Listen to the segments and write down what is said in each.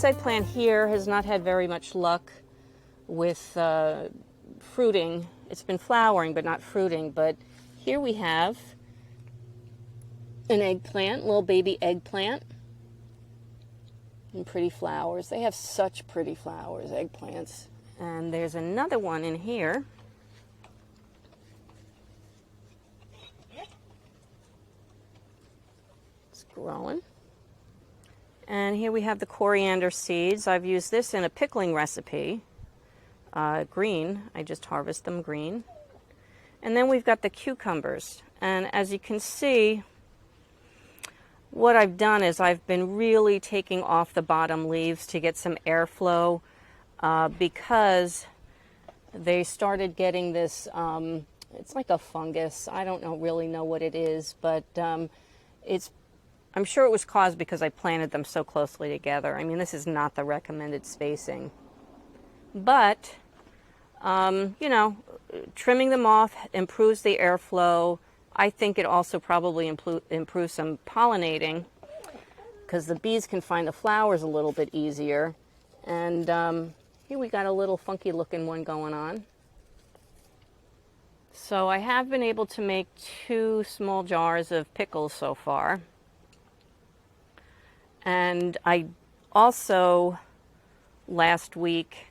this eggplant here has not had very much luck with fruiting. It's been flowering but not fruiting. But here we have an eggplant, little baby eggplant, and pretty flowers. They have such pretty flowers, eggplants. And there's another one in here. It's growing. And here we have the coriander seeds. I've used this in a pickling recipe. Green. I just harvest them green. And then we've got the cucumbers. And as you can see, what I've done is I've been really taking off the bottom leaves to get some airflow because they started getting this, it's like a fungus. I don't really know what it is, but I'm sure it was caused because I planted them so closely together. I mean, this is not the recommended spacing. But, you know, trimming them off improves the airflow. I think it also probably improves some pollinating because the bees can find the flowers a little bit easier. And here we got a little funky looking one going on. So I have been able to make 2 small jars of pickles so far. And I also, last week,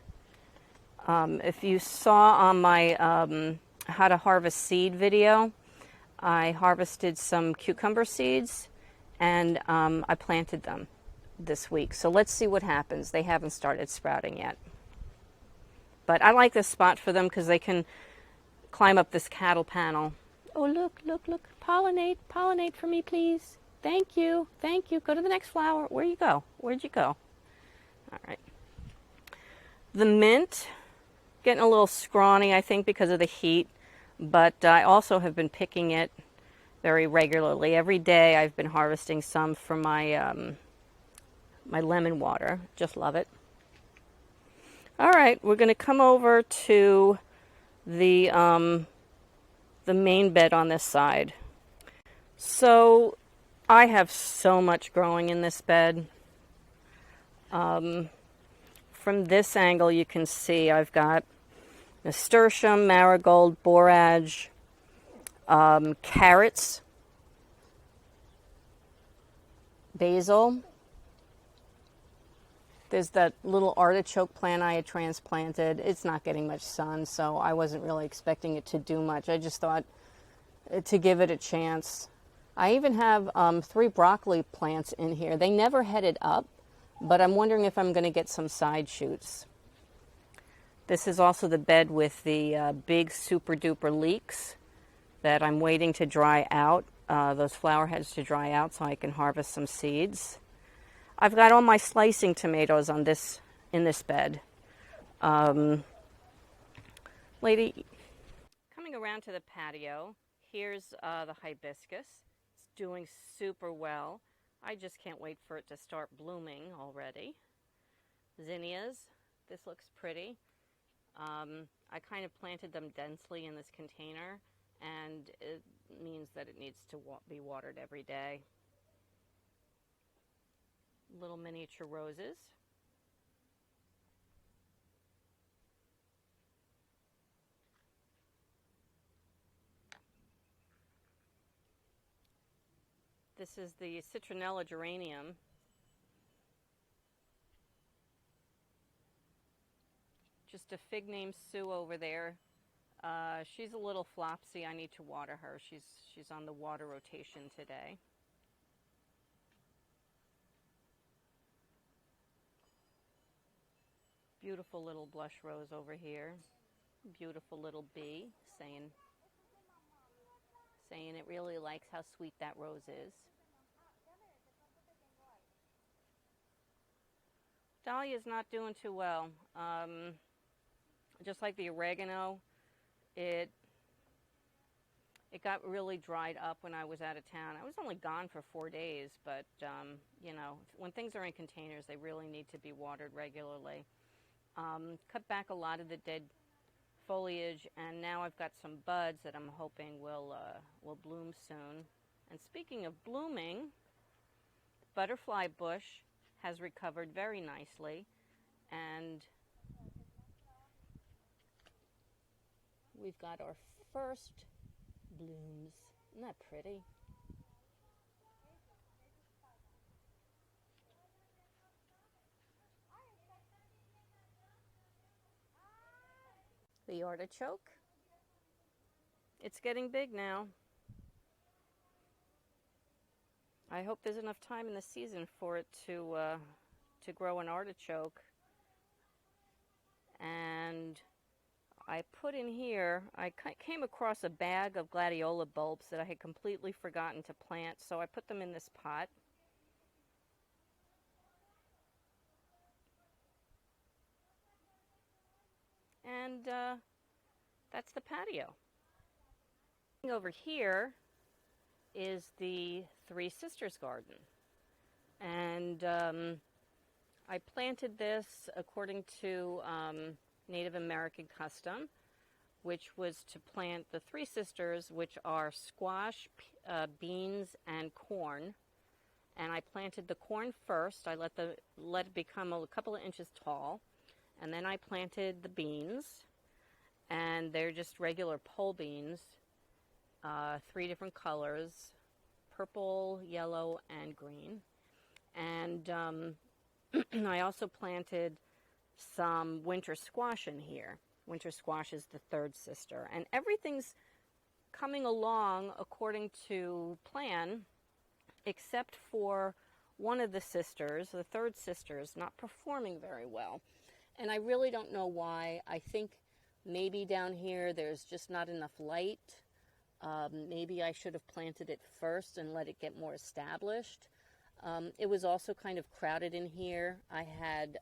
if you saw on my how to harvest seed video, I harvested some cucumber seeds and I planted them this week. So let's see what happens. They haven't started sprouting yet. But I like this spot for them because they can climb up this cattle panel. Oh, look, look, look. Pollinate, pollinate for me, please. Thank you. Thank you. Go to the next flower. Where'd you go? Where'd you go? All right. The mint, getting a little scrawny, I think, because of the heat. But I also have been picking it very regularly. Every day I've been harvesting some for my my lemon water. Just love it. All right, we're going to come over to the main bed on this side. So I have so much growing in this bed. From this angle you can see I've got nasturtium, marigold, borage, carrots, basil. There's that little artichoke plant I had transplanted. It's not getting much sun, so I wasn't really expecting it to do much. I just thought to give it a chance. I even have 3 broccoli plants in here. They never headed up, but I'm wondering if I'm going to get some side shoots. This is also the bed with the big super duper leeks that I'm waiting to dry out, those flower heads to dry out so I can harvest some seeds. I've got all my slicing tomatoes on in this bed. Lady, coming around to the patio, here's the hibiscus. It's doing super well. I just can't wait for it to start blooming already. Zinnias, this looks pretty. I kind of planted them densely in this container, and it means that it needs to be watered every day. Little miniature roses. This is the citronella geranium. Just a fig named Sue over there. She's a little flopsy. I need to water her. She's on the water rotation today. Beautiful little blush rose over here. Beautiful little bee saying it really likes how sweet that rose is. Dahlia's not doing too well. Just like the oregano, it got really dried up when I was out of town. I was only gone for 4 days, but you know, when things are in containers, they really need to be watered regularly. Cut back a lot of the dead foliage, and now I've got some buds that I'm hoping will bloom soon. And speaking of blooming, butterfly bush has recovered very nicely, and we've got our first blooms. Isn't that pretty? The artichoke. It's getting big now. I hope there's enough time in the season for it to grow an artichoke. And I put in here, I came across a bag of gladiola bulbs that I had completely forgotten to plant, so I put them in this pot. And that's the patio. Over here is the Three Sisters garden. And I planted this according to Native American custom, which was to plant the Three Sisters, which are squash, beans, and corn. And I planted the corn first. I let it become a couple of inches tall. And then I planted the beans. And they're just regular pole beans, 3 different colors, purple, yellow, and green. And I also planted some winter squash in here. Winter squash is the third sister. And everything's coming along according to plan, except for one of the sisters, the third sister, is not performing very well. And I really don't know why. I think maybe down here there's just not enough light. Maybe I should have planted it first and let it get more established. It was also kind of crowded in here. I had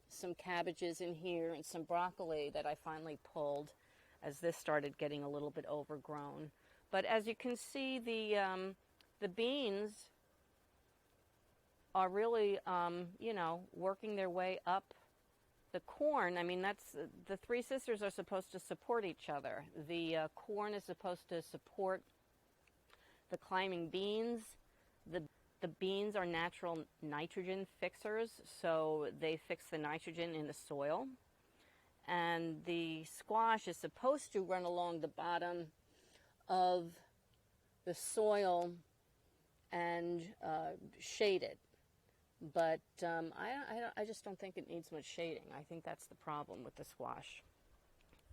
some cabbages in here and some broccoli that I finally pulled as this started getting a little bit overgrown. But as you can see, the beans are really, working their way up. The corn, I mean, that's the Three Sisters are supposed to support each other. The corn is supposed to support the climbing beans. The beans are natural nitrogen fixers, so they fix the nitrogen in the soil. And the squash is supposed to run along the bottom of the soil and shade it. But I just don't think it needs much shading. I think that's the problem with the squash.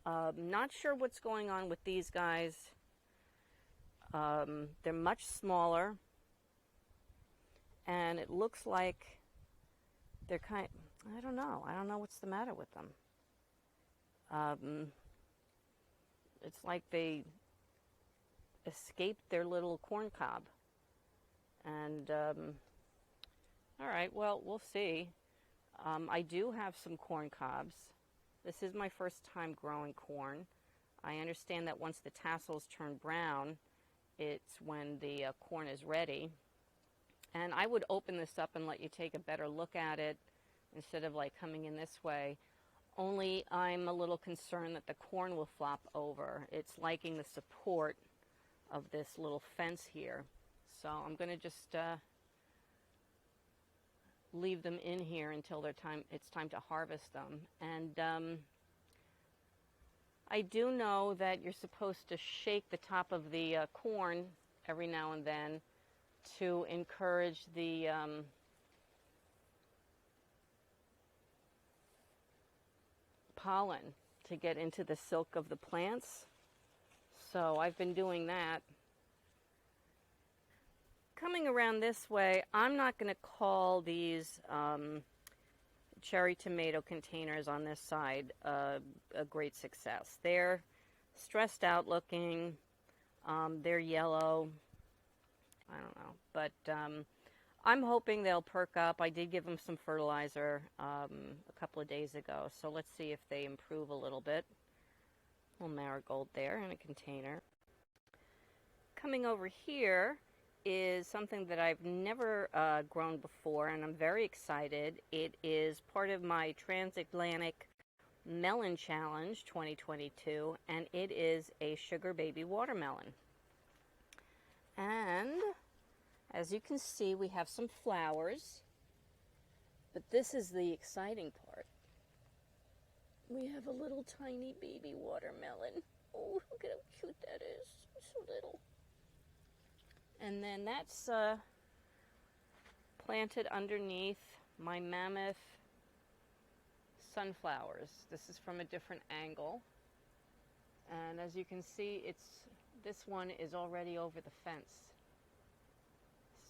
Not sure what's going on with these guys. They're much smaller. And it looks like they're I don't know. I don't know what's the matter with them. It's like they escaped their little corn cob. And all right, well, we'll see. I do have some corn cobs. This is my first time growing corn. I understand that once the tassels turn brown, it's when the corn is ready. And I would open this up and let you take a better look at it instead of like coming in this way. Only I'm a little concerned that the corn will flop over. It's liking the support of this little fence here. So I'm going to just leave them in here until it's time to harvest them. And I do know that you're supposed to shake the top of the corn every now and then to encourage the pollen to get into the silk of the plants. So I've been doing that. Coming around this way, I'm not going to call these cherry tomato containers on this side a great success. They're stressed out looking. They're yellow. I don't know. But I'm hoping they'll perk up. I did give them some fertilizer a couple of days ago. So let's see if they improve a little bit. A little marigold there in a container. Coming over here is something that I've never grown before, and I'm very excited. It is part of my Transatlantic Melon Challenge 2022, and it is a sugar baby watermelon. And as you can see, we have some flowers. But this is the exciting part. We have a little tiny baby watermelon. Oh, look at how cute that is. So little. And then that's planted underneath my mammoth sunflowers. This is from a different angle. And as you can see, this one is already over the fence.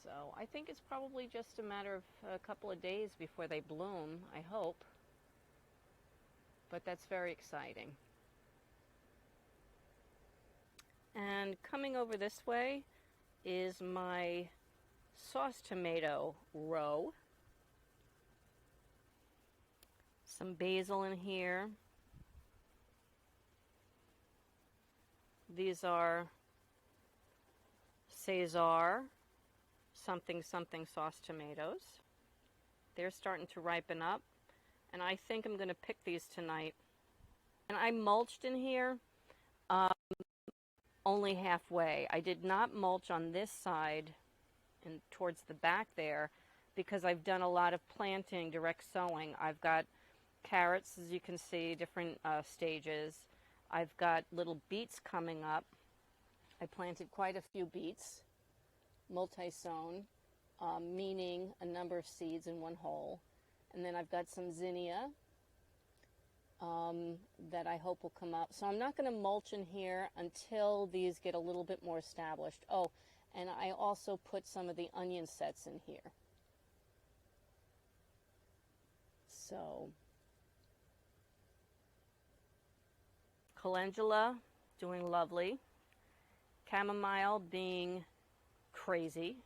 So I think it's probably just a matter of a couple of days before they bloom, I hope. But that's very exciting. And coming over this way is my sauce tomato row. Some basil in here. These are Cesar something something sauce tomatoes. They're starting to ripen up, and I think I'm going to pick these tonight. And I mulched in here only halfway. I did not mulch on this side and towards the back there because I've done a lot of planting, direct sowing. I've got carrots, as you can see, different stages. I've got little beets coming up. I planted quite a few beets, multi-sown, meaning a number of seeds in one hole. And then I've got some zinnia that I hope will come up. So I'm not going to mulch in here until these get a little bit more established. Oh, and I also put some of the onion sets in here. So, calendula doing lovely. Chamomile being crazy.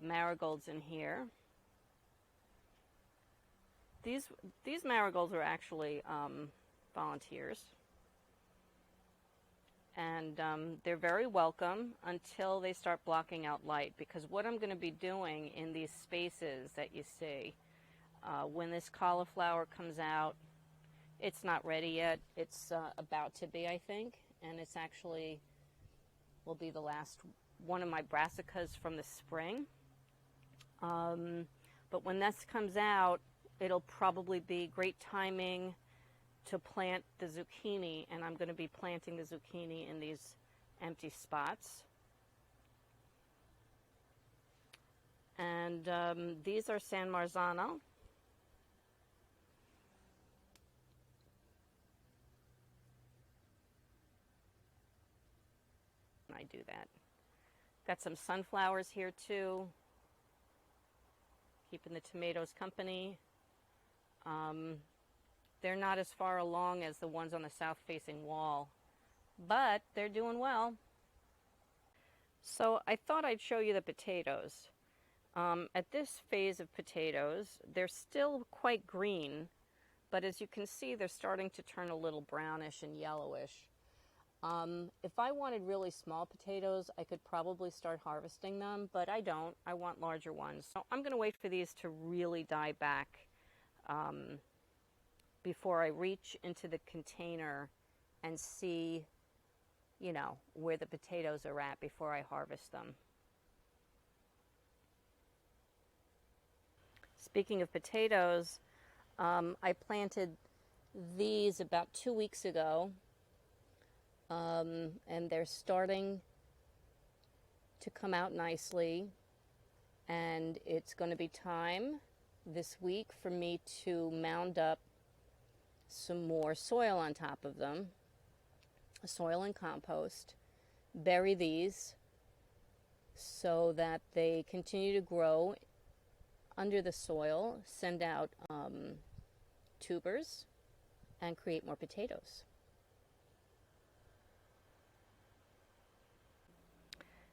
Marigolds in here. These marigolds are actually volunteers. And they're very welcome until they start blocking out light, because what I'm going to be doing in these spaces that you see, when this cauliflower comes out, it's not ready yet. It's about to be, I think, and it's actually will be the last one of my brassicas from the spring. But when this comes out, it'll probably be great timing to plant the zucchini, and I'm going to be planting the zucchini in these empty spots. And these are San Marzano. I do that. Got some sunflowers here too, keeping the tomatoes company. They're not as far along as the ones on the south-facing wall, but they're doing well. So I thought I'd show you the potatoes. At this phase of potatoes, they're still quite green, but as you can see, they're starting to turn a little brownish and yellowish. If I wanted really small potatoes, I could probably start harvesting them, but I don't. I want larger ones. So I'm going to wait for these to really die back before I reach into the container and see, you know, where the potatoes are at before I harvest them. Speaking of potatoes, I planted these about 2 weeks ago, and they're starting to come out nicely, and it's going to be time this week for me to mound up some more soil on top of them, soil and compost, bury these so that they continue to grow under the soil, send out tubers, and create more potatoes.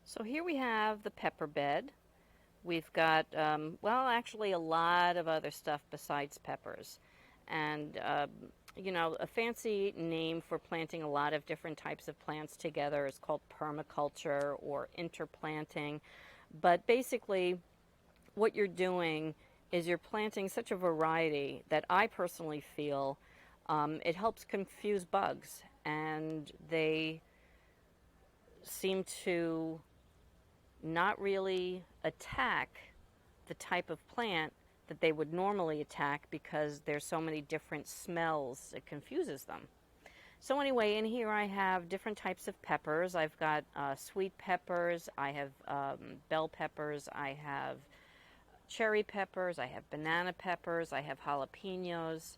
So here we have the pepper bed. We've got, well, actually a lot of other stuff besides peppers. And, you know, a fancy name for planting a lot of different types of plants together is called permaculture or interplanting. But basically, what you're doing is you're planting such a variety that I personally feel it helps confuse bugs, and they seem to not really attack the type of plant that they would normally attack because there's so many different smells, it confuses them. So anyway, in here I have different types of peppers. I've got sweet peppers, I have bell peppers, I have cherry peppers, I have banana peppers, I have jalapenos.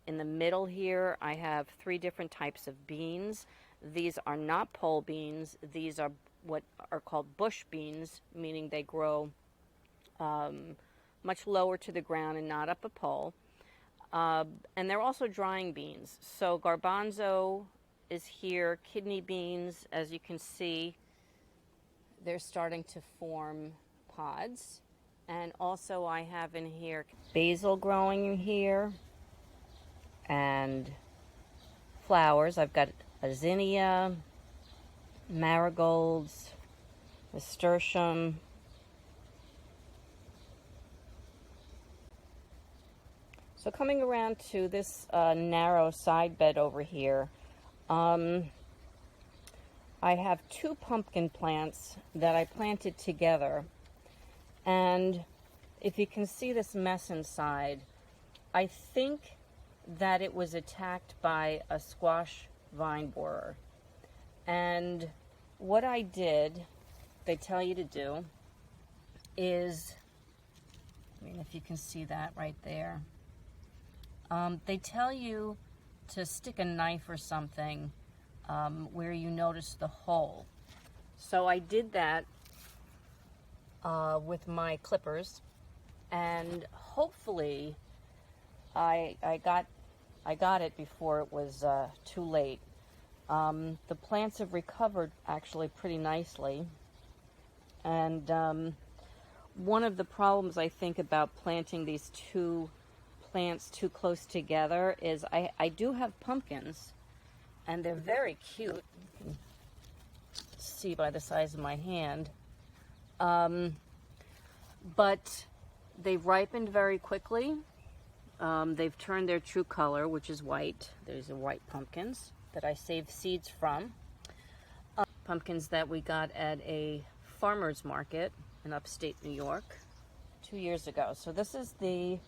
In the middle here, I have 3 different types of beans. These are not pole beans. These are what are called bush beans, meaning they grow much lower to the ground and not up a pole. And they're also drying beans. So garbanzo is here, kidney beans, as you can see, they're starting to form pods. And also I have in here basil growing in here and flowers. I've got a zinnia, marigolds, nasturtium. So coming around to this narrow side bed over here, I have 2 pumpkin plants that I planted together. And if you can see this mess inside, I think that it was attacked by a squash vine borer. And what I did, they tell you to do, is, I mean, if you can see that right there, they tell you to stick a knife or something where you notice the hole. So I did that with my clippers, and hopefully I got it before it was too late. The plants have recovered actually pretty nicely, and one of the problems I think about planting these 2 plants too close together is I do have pumpkins, and they're very cute. You can see by the size of my hand. But they've ripened very quickly. They've turned their true color, which is white. There's the white pumpkins that I saved seeds from. Pumpkins that we got at a farmer's market in upstate New York 2 years ago. So this is the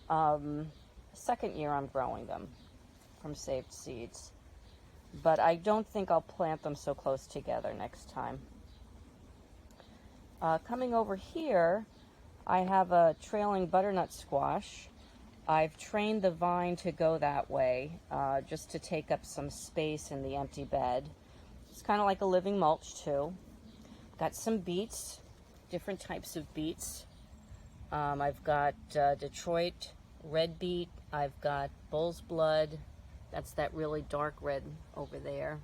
2nd year I'm growing them from saved seeds. But I don't think I'll plant them so close together next time. Coming over here, I have a trailing butternut squash. I've trained the vine to go that way, just to take up some space in the empty bed. It's kind of like a living mulch too. Got some beets, different types of beets. I've got Detroit red beet. I've got bull's blood. That's that really dark red over there.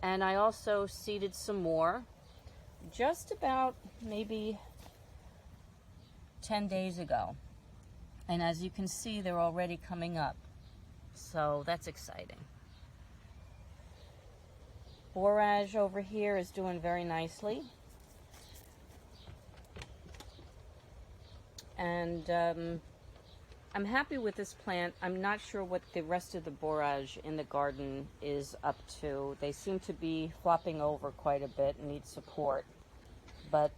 And I also seeded some more just about maybe 10 days ago. And as you can see, they're already coming up. So that's exciting. Borage over here is doing very nicely. And I'm happy with this plant. I'm not sure what the rest of the borage in the garden is up to. They seem to be flopping over quite a bit and need support. But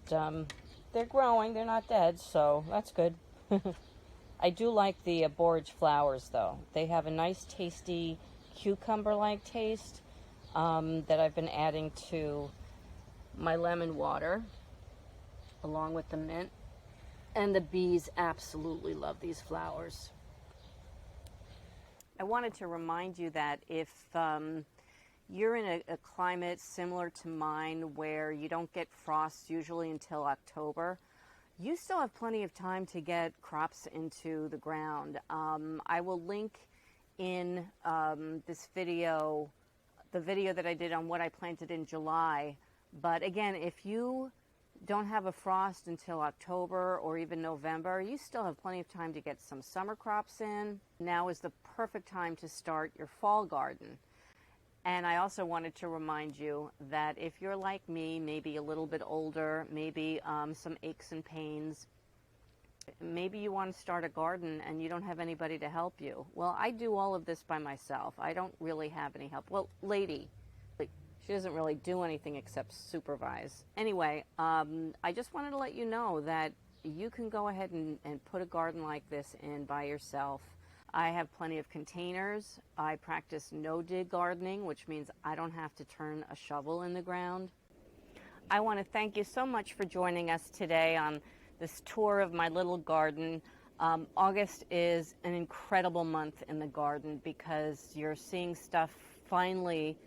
they're growing, they're not dead, so that's good. I do like the borage flowers though. They have a nice tasty cucumber-like taste that I've been adding to my lemon water along with the mint. And the bees absolutely love these flowers. I wanted to remind you that if you're in a climate similar to mine where you don't get frost usually until October, you still have plenty of time to get crops into the ground. I will link in this video, the video that I did on what I planted in July. But again, if you don't have a frost until October or even November, you still have plenty of time to get some summer crops in. Now is the perfect time to start your fall garden. And I also wanted to remind you that if you're like me, maybe a little bit older, maybe some aches and pains, maybe you want to start a garden and you don't have anybody to help you. Well, I do all of this by myself. I don't really have any help. Well, Lady, she doesn't really do anything except supervise. Anyway, I just wanted to let you know that you can go ahead and put a garden like this in by yourself. I have plenty of containers. I practice no-dig gardening, which means I don't have to turn a shovel in the ground. I want to thank you so much for joining us today on this tour of my little garden. August is an incredible month in the garden because you're seeing stuff finally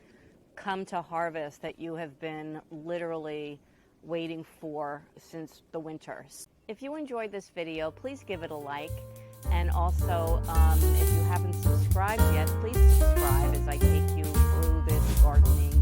come to harvest that you have been literally waiting for since the winter. If you enjoyed this video, please give it a like. And also, if you haven't subscribed yet, please subscribe as I take you through this gardening